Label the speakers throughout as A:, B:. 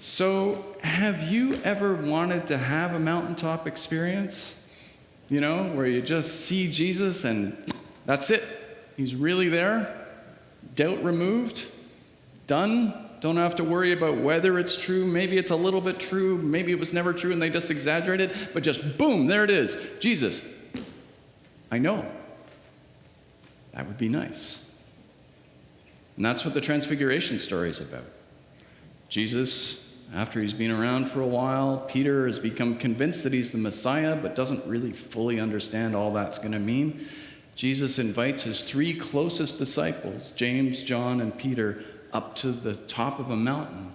A: So, have you ever wanted to have a mountaintop experience? You know, where you just see Jesus and that's it. He's really there. Doubt removed. Done. Don't have to worry about whether it's true. Maybe it's a little bit true. Maybe it was never true and they just exaggerated. But just boom, there it is. Jesus. I know. That would be nice. And that's what the Transfiguration story is about. Jesus, after he's been around for a while, Peter has become convinced that he's the Messiah, but doesn't really fully understand all that's going to mean. Jesus invites his three closest disciples, James, John, and Peter, up to the top of a mountain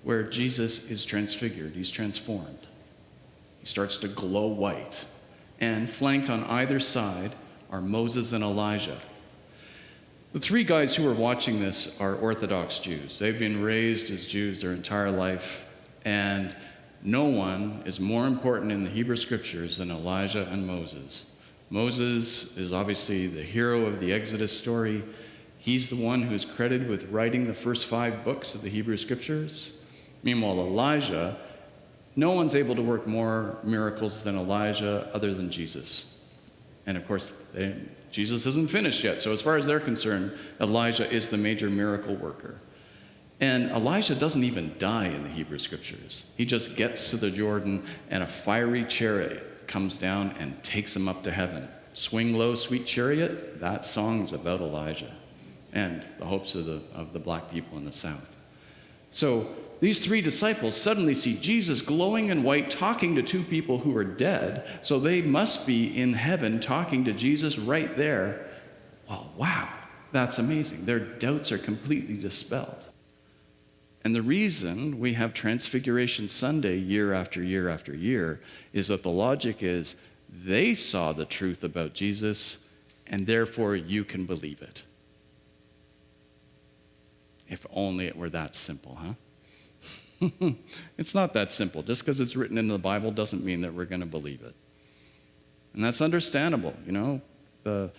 A: where Jesus is transfigured. He's transformed. He starts to glow white. And flanked on either side are Moses and Elijah. The three guys who are watching this are Orthodox Jews. They've been raised as Jews their entire life, and no one is more important in the Hebrew Scriptures than Elijah and Moses. Moses is obviously the hero of the Exodus story. He's the one who's credited with writing the first 5 books of the Hebrew Scriptures. Meanwhile, Elijah, no one's able to work more miracles than Elijah other than Jesus. And of course, Jesus isn't finished yet. So as far as they're concerned, Elijah is the major miracle worker. And Elijah doesn't even die in the Hebrew Scriptures. He just gets to the Jordan and a fiery chariot comes down and takes him up to heaven. Swing low, sweet chariot, that song's about Elijah and the hopes of the black people in the south. So these 3 disciples suddenly see Jesus glowing in white talking to 2 people who are dead, so they must be in heaven talking to Jesus right there. Well, wow, that's amazing. Their doubts are completely dispelled. And the reason we have Transfiguration Sunday year after year after year is that the logic is they saw the truth about Jesus, and therefore you can believe it. If only it were that simple, huh? It's not that simple. Just because it's written in the Bible doesn't mean that we're going to believe it. And that's understandable, you know. There's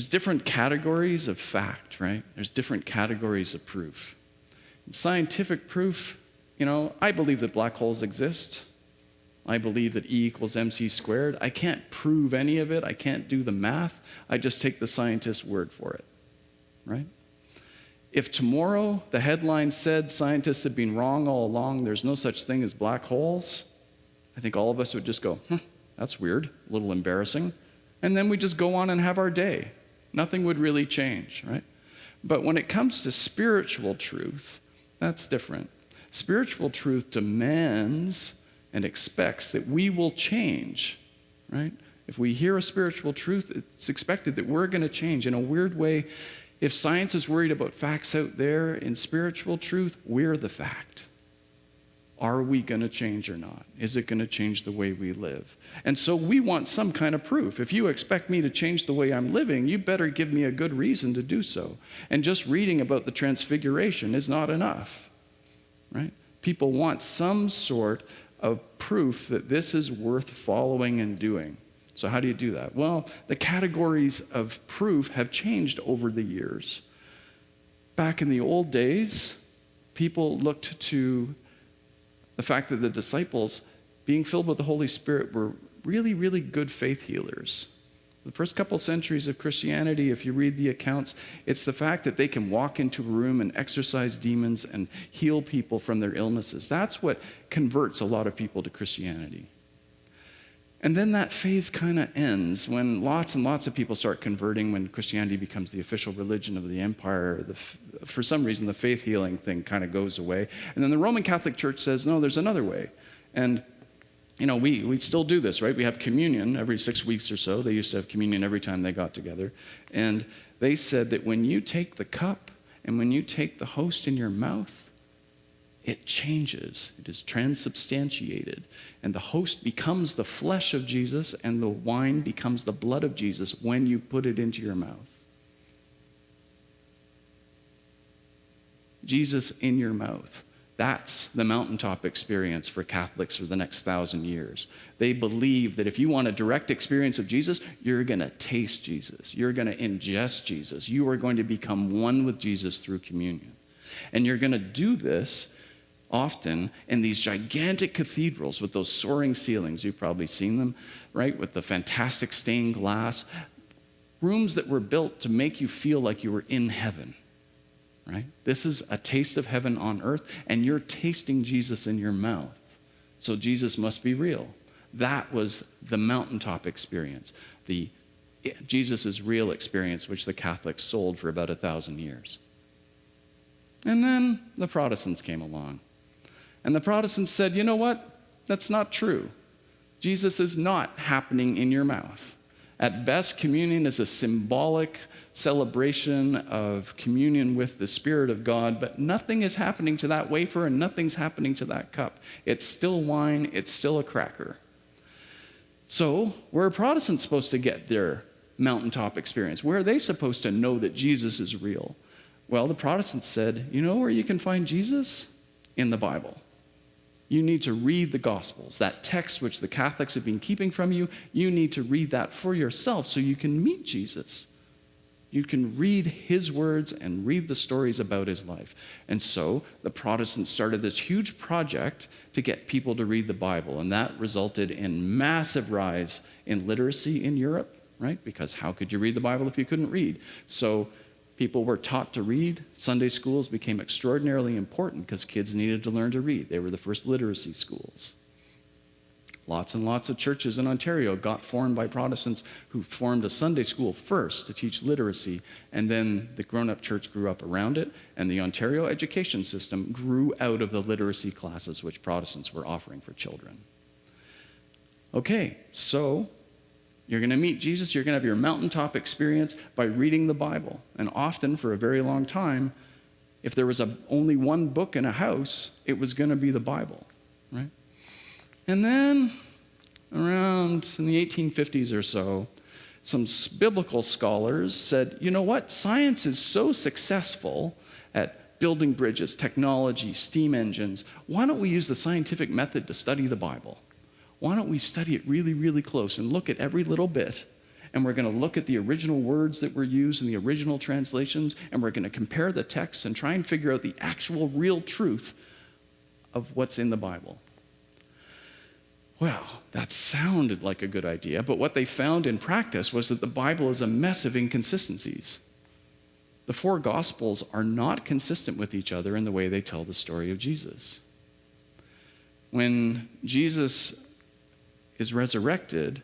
A: different categories of fact, right? There's different categories of proof. In scientific proof, you know, I believe that black holes exist. I believe that E equals mc squared. I can't prove any of it. I can't do the math. I just take the scientist's word for it, right? If tomorrow the headline said scientists have been wrong all along, there's no such thing as black holes, I think all of us would just go, that's weird, a little embarrassing. And then we just go on and have our day. Nothing would really change, right? But when it comes to spiritual truth, that's different. Spiritual truth demands and expects that we will change, right? If we hear a spiritual truth, it's expected that we're going to change. In a weird way, if science is worried about facts out there, in spiritual truth, we're the fact. Are we going to change or not? Is it going to change the way we live? And so we want some kind of proof. If you expect me to change the way I'm living, you better give me a good reason to do so. And just reading about the Transfiguration is not enough, right? People want some sort of proof that this is worth following and doing. So how do you do that? Well, the categories of proof have changed over the years. Back in the old days, people looked to the fact that the disciples, being filled with the Holy Spirit, were really, really good faith healers. The first couple centuries of Christianity, if you read the accounts, it's the fact that they can walk into a room and exorcise demons and heal people from their illnesses. That's what converts a lot of people to Christianity. And then that phase kind of ends when lots and lots of people start converting, when Christianity becomes the official religion of the empire. For some reason, the faith healing thing kind of goes away. And then the Roman Catholic Church says, no, there's another way. And, you know, we still do this, right? We have communion every 6 weeks or so. They used to have communion every time they got together. And they said that when you take the cup and when you take the host in your mouth, it changes. It is transubstantiated. And the host becomes the flesh of Jesus and the wine becomes the blood of Jesus when you put it into your mouth. Jesus in your mouth. That's the mountaintop experience for Catholics for the next 1,000 years. They believe that if you want a direct experience of Jesus, you're going to taste Jesus. You're going to ingest Jesus. You are going to become one with Jesus through communion. And you're going to do this often in these gigantic cathedrals with those soaring ceilings. You've probably seen them, right? With the fantastic stained glass. Rooms that were built to make you feel like you were in heaven, right? This is a taste of heaven on earth, and you're tasting Jesus in your mouth. So Jesus must be real. That was the mountaintop experience, the Jesus' real experience, which the Catholics sold for about 1,000 years. And then the Protestants came along. And the Protestants said, you know what? That's not true. Jesus is not happening in your mouth. At best, communion is a symbolic celebration of communion with the Spirit of God, but nothing is happening to that wafer and nothing's happening to that cup. It's still wine, it's still a cracker. So, where are Protestants supposed to get their mountaintop experience? Where are they supposed to know that Jesus is real? Well, the Protestants said, you know where you can find Jesus? In the Bible. You need to read the Gospels. That text which the Catholics have been keeping from you, you need to read that for yourself so you can meet Jesus. You can read his words and read the stories about his life. And so the Protestants started this huge project to get people to read the Bible, and that resulted in massive rise in literacy in Europe, right? Because how could you read the Bible if you couldn't read? So people were taught to read. Sunday schools became extraordinarily important because kids needed to learn to read. They were the first literacy schools. Lots and lots of churches in Ontario got formed by Protestants who formed a Sunday school first to teach literacy, and then the grown-up church grew up around it, and the Ontario education system grew out of the literacy classes which Protestants were offering for children. Okay, so you're going to meet Jesus, you're going to have your mountaintop experience by reading the Bible. And often, for a very long time, if there was only one book in a house, it was going to be the Bible, right? And then, around in the 1850s or so, some biblical scholars said, you know what? Science is so successful at building bridges, technology, steam engines. Why don't we use the scientific method to study the Bible? Why don't we study it really, really close and look at every little bit? And we're going to look at the original words that were used in the original translations, and we're going to compare the texts and try and figure out the actual real truth of what's in the Bible. Well, that sounded like a good idea, but what they found in practice was that the Bible is a mess of inconsistencies. The four Gospels are not consistent with each other in the way they tell the story of Jesus. When Jesus is resurrected,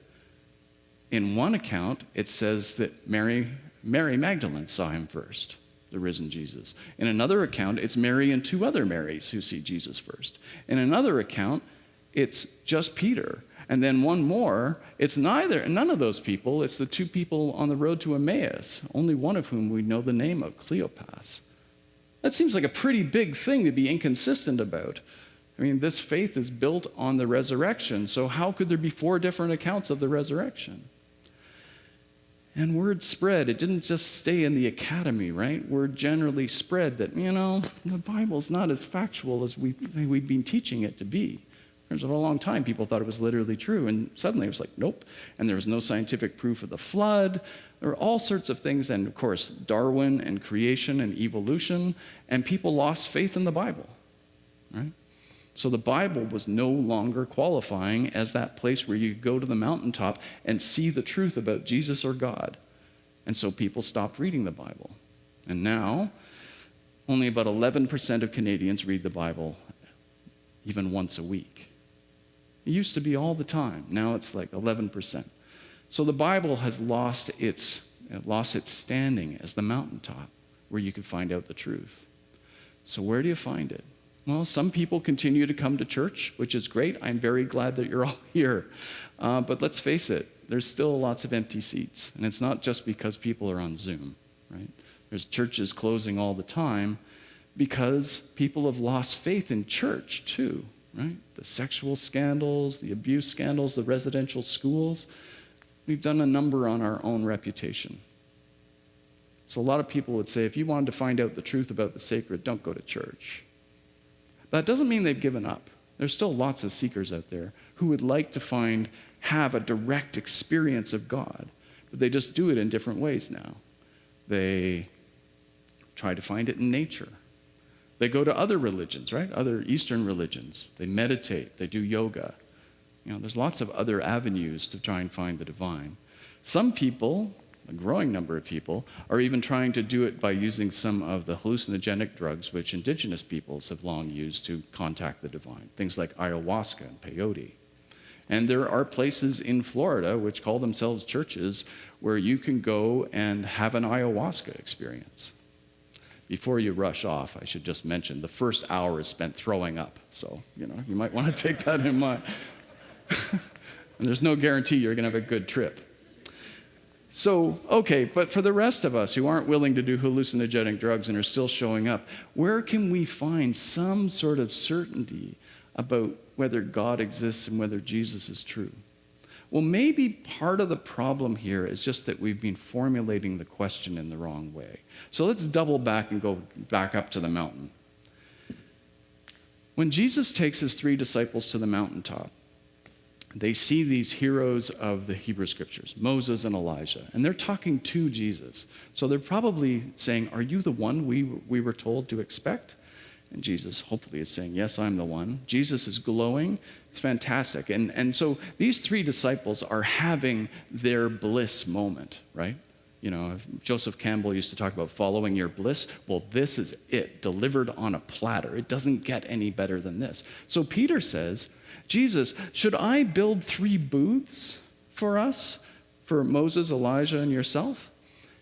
A: in one account, it says that Mary Magdalene saw him first, the risen Jesus. In another account, it's Mary and two other Marys who see Jesus first. In another account, it's just Peter. And then one more, it's none of those people. It's the two people on the road to Emmaus, only one of whom we know the name of, Cleopas. That seems like a pretty big thing to be inconsistent about. I mean, this faith is built on the resurrection, so how could there be four different accounts of the resurrection? And word spread. It didn't just stay in the academy, right? Word generally spread that, the Bible's not as factual as we've been teaching it to be. For a long time, people thought it was literally true, and suddenly it was like, nope. And there was no scientific proof of the flood. There were all sorts of things, and of course, Darwin and creation and evolution, and people lost faith in the Bible, right? So the Bible was no longer qualifying as that place where you go to the mountaintop and see the truth about Jesus or God. And so people stopped reading the Bible. And now, only about 11% of Canadians read the Bible even once a week. It used to be all the time. Now it's like 11%. So the Bible has lost its standing as the mountaintop where you can find out the truth. So where do you find it? Well, some people continue to come to church, which is great. I'm very glad that you're all here. But let's face it, there's still lots of empty seats. And it's not just because people are on Zoom, right? There's churches closing all the time because people have lost faith in church too, right? The sexual scandals, the abuse scandals, the residential schools. We've done a number on our own reputation. So a lot of people would say, if you wanted to find out the truth about the sacred, don't go to church. But that doesn't mean they've given up. There's still lots of seekers out there who would like to have a direct experience of God, but they just do it in different ways now. They try to find it in nature. They go to other religions, right? Other Eastern religions. They meditate, they do yoga. There's lots of other avenues to try and find the divine. Some people, a growing number of people, are even trying to do it by using some of the hallucinogenic drugs which indigenous peoples have long used to contact the divine, things like ayahuasca and peyote. And there are places in Florida which call themselves churches where you can go and have an ayahuasca experience. Before you rush off, I should just mention the first hour is spent throwing up. So, you might want to take that in mind. And there's no guarantee you're going to have a good trip. So, okay, but for the rest of us who aren't willing to do hallucinogenic drugs and are still showing up, where can we find some sort of certainty about whether God exists and whether Jesus is true? Well, maybe part of the problem here is just that we've been formulating the question in the wrong way. So let's double back and go back up to the mountain. When Jesus takes his 3 disciples to the mountaintop, they see these heroes of the Hebrew Scriptures, Moses and Elijah, and they're talking to Jesus. So they're probably saying, are you the one we were told to expect? And Jesus hopefully is saying, yes, I'm the one. Jesus is glowing. It's fantastic. And so these 3 disciples are having their bliss moment, right? Joseph Campbell used to talk about following your bliss. Well, this is it, delivered on a platter. It doesn't get any better than this. So Peter says, Jesus, should I build 3 booths for us, for Moses, Elijah, and yourself?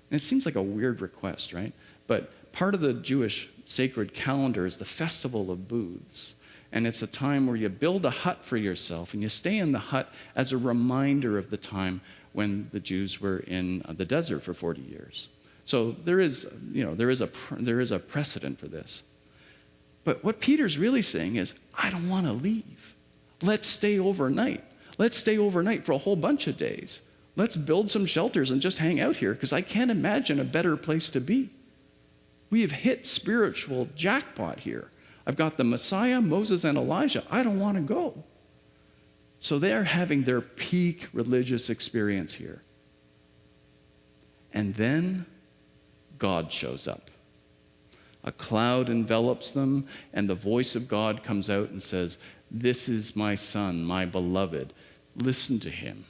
A: And it seems like a weird request, right? But part of the Jewish sacred calendar is the festival of booths. And it's a time where you build a hut for yourself and you stay in the hut as a reminder of the time when the Jews were in the desert for 40 years. So there is a precedent for this. But what Peter's really saying is, I don't want to leave. Let's stay overnight. Let's stay overnight for a whole bunch of days. Let's build some shelters and just hang out here because I can't imagine a better place to be. We have hit spiritual jackpot here. I've got the Messiah, Moses, and Elijah. I don't want to go. So they're having their peak religious experience here. And then God shows up. A cloud envelops them, and the voice of God comes out and says, this is my son, my beloved. Listen to him.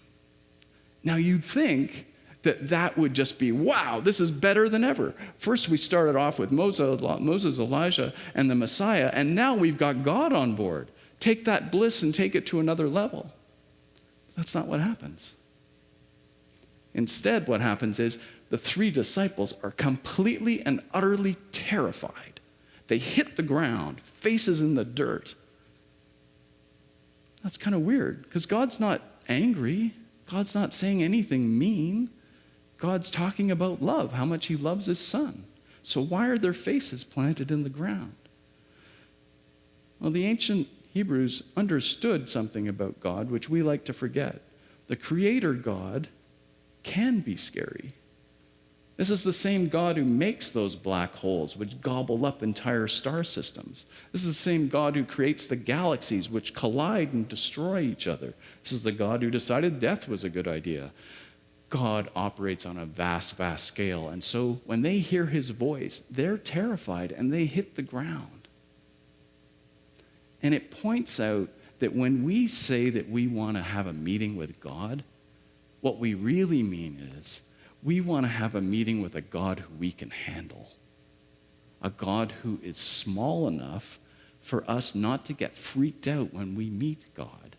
A: Now you'd think that would just be, wow, this is better than ever. First we started off with Moses, Elijah, and the Messiah, and now we've got God on board. Take that bliss and take it to another level. That's not what happens. Instead, what happens is the 3 disciples are completely and utterly terrified. They hit the ground, faces in the dirt. That's kind of weird, because God's not angry. God's not saying anything mean. God's talking about love, how much he loves his son. So why are their faces planted in the ground? Well, the ancient Hebrews understood something about God which we like to forget. The creator God can be scary. This is the same God who makes those black holes which gobble up entire star systems. This is the same God who creates the galaxies which collide and destroy each other. This is the God who decided death was a good idea. God operates on a vast, vast scale. And so when they hear his voice, they're terrified and they hit the ground. And it points out that when we say that we want to have a meeting with God, what we really mean is we want to have a meeting with a God who we can handle. A God who is small enough for us not to get freaked out when we meet God.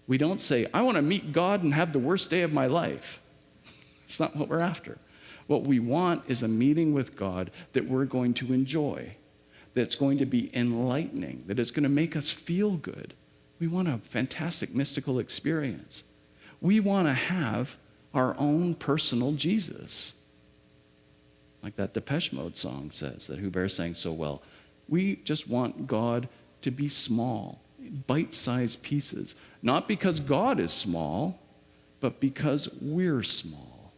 A: We don't say, I want to meet God and have the worst day of my life. It's not what we're after. What we want is a meeting with God that we're going to enjoy, that's going to be enlightening, that is going to make us feel good. We want a fantastic mystical experience. We want to have our own personal Jesus. Like that Depeche Mode song says, that Hubert sang so well. We just want God to be small, bite-sized pieces. Not because God is small, but because we're small.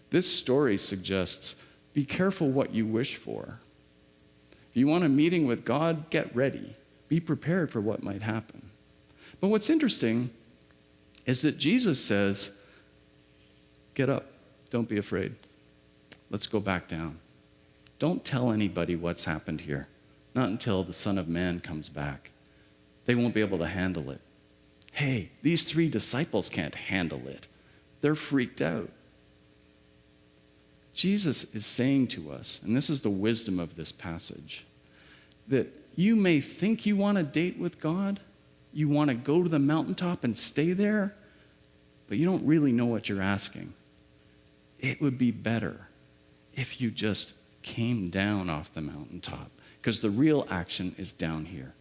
A: This story suggests, be careful what you wish for. If you want a meeting with God, get ready. Be prepared for what might happen. But what's interesting is that Jesus says, get up, don't be afraid. Let's go back down. don't tell anybody what's happened here. Not until the Son of Man comes back. They won't be able to handle it. Hey, these 3 disciples can't handle it. They're freaked out. Jesus is saying to us, and this is the wisdom of this passage, that you may think you want a date with God, you want to go to the mountaintop and stay there, but you don't really know what you're asking. It would be better if you just came down off the mountaintop, because the real action is down here.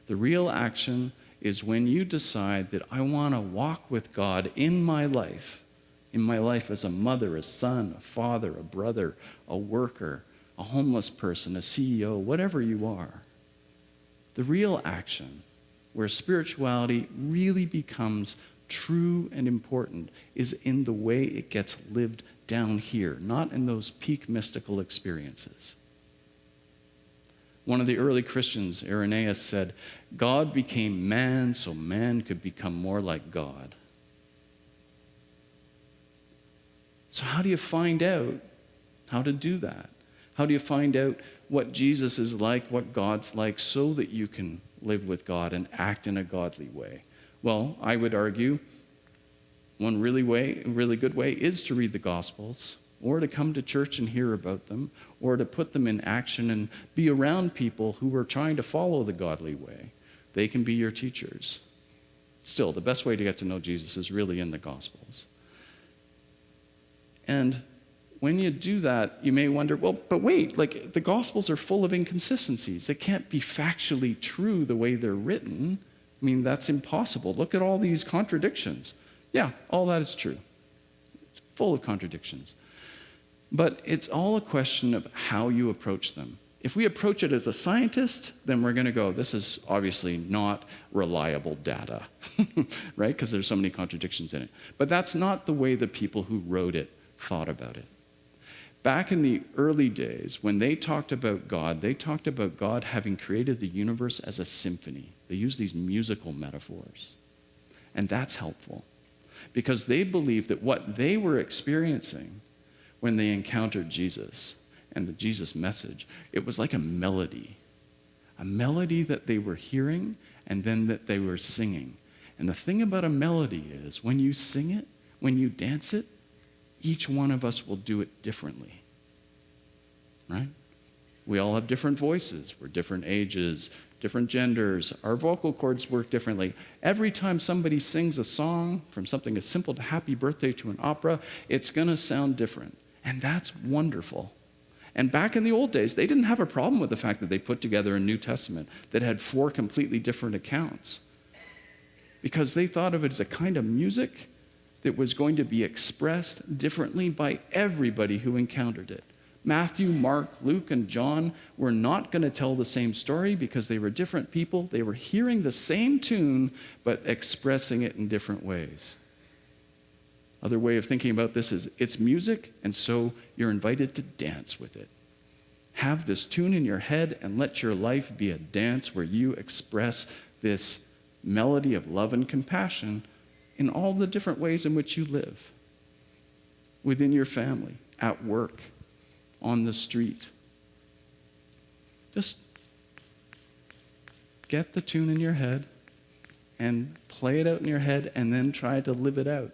A: The real action is when you decide that I want to walk with God in my life as a mother, a son, a father, a brother, a worker, a homeless person, a CEO, whatever you are. The real action, where spirituality really becomes true and important, is in the way it gets lived down here, not in those peak mystical experiences. One of the early Christians, Irenaeus, said, God became man so man could become more like God. So how do you find out how to do that? How do you find out what Jesus is like, what God's like, so that you can live with God and act in a godly way? Well, I would argue one really good way is to read the Gospels, or to come to church and hear about them, or to put them in action and be around people who are trying to follow the godly way. They can be your teachers. Still, the best way to get to know Jesus is really in the Gospels. And when you do that, you may wonder, well, but wait, like the Gospels are full of inconsistencies. They can't be factually true the way they're written. I mean, that's impossible. Look at all these contradictions. Yeah, all that is true. It's full of contradictions. But it's all a question of how you approach them. If we approach it as a scientist, then we're going to go, this is obviously not reliable data, right? Because there's so many contradictions in it. But that's not the way the people who wrote it thought about it. Back in the early days, when they talked about God having created the universe as a symphony. They used these musical metaphors. And that's helpful, because they believed that what they were experiencing when they encountered Jesus and the Jesus message, it was like a melody that they were hearing and then that they were singing. And the thing about a melody is when you sing it, when you dance it, each one of us will do it differently, right? We all have different voices. We're different ages, different genders. Our vocal cords work differently. Every time somebody sings a song, from something as simple to Happy Birthday to an opera, it's going to sound different. And that's wonderful. And back in the old days, they didn't have a problem with the fact that they put together a New Testament that had 4 completely different accounts, because they thought of it as a kind of music that was going to be expressed differently by everybody who encountered it. Matthew, Mark, Luke, and John were not going to tell the same story because they were different people. They were hearing the same tune, but expressing it in different ways. Other way of thinking about this is it's music, and so you're invited to dance with it. Have this tune in your head and let your life be a dance where you express this melody of love and compassion in all the different ways in which you live. Within your family, at work, on the street. Just get the tune in your head and play it out in your head and then try to live it out.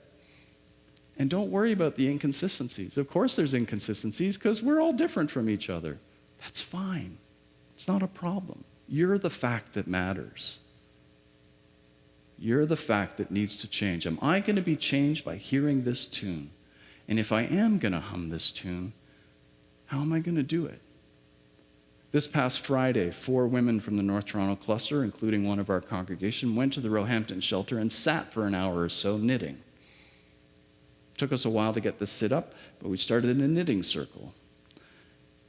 A: And don't worry about the inconsistencies. Of course there's inconsistencies because we're all different from each other. That's fine. It's not a problem. You're the fact that matters. You're the fact that needs to change. Am I going to be changed by hearing this tune? And if I am going to hum this tune, how am I going to do it? This past Friday, 4 women from the North Toronto cluster, including one of our congregation, went to the Roehampton shelter and sat for an hour or so knitting. It took us a while to get this sit up, but we started in a knitting circle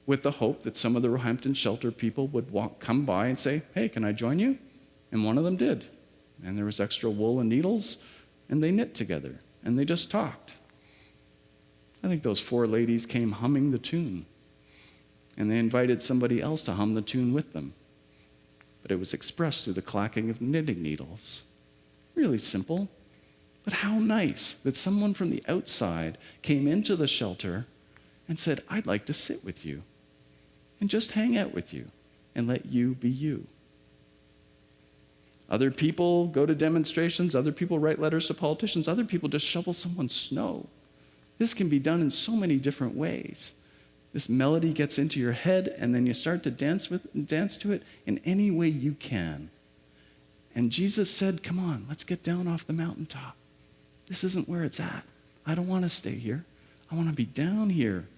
A: with the hope that some of the Roehampton shelter people would come by and say, hey, can I join you? And one of them did. And there was extra wool and needles, and they knit together, and they just talked. I think those 4 ladies came humming the tune, and they invited somebody else to hum the tune with them. But it was expressed through the clacking of knitting needles. Really simple, but how nice that someone from the outside came into the shelter and said, I'd like to sit with you. and just hang out with you and let you be you. Other people go to demonstrations. Other people write letters to politicians. Other people just shovel someone's snow. This can be done in so many different ways. This melody gets into your head, and then you start to dance to it in any way you can. And Jesus said, come on, let's get down off the mountaintop. This isn't where it's at. I don't want to stay here. I want to be down here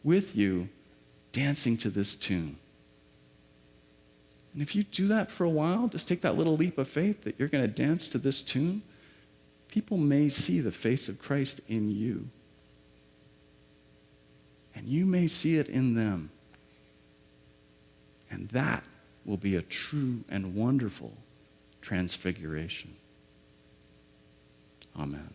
A: with you, dancing to this tune. And if you do that for a while, just take that little leap of faith that you're going to dance to this tune, people may see the face of Christ in you. And you may see it in them. And that will be a true and wonderful transfiguration. Amen.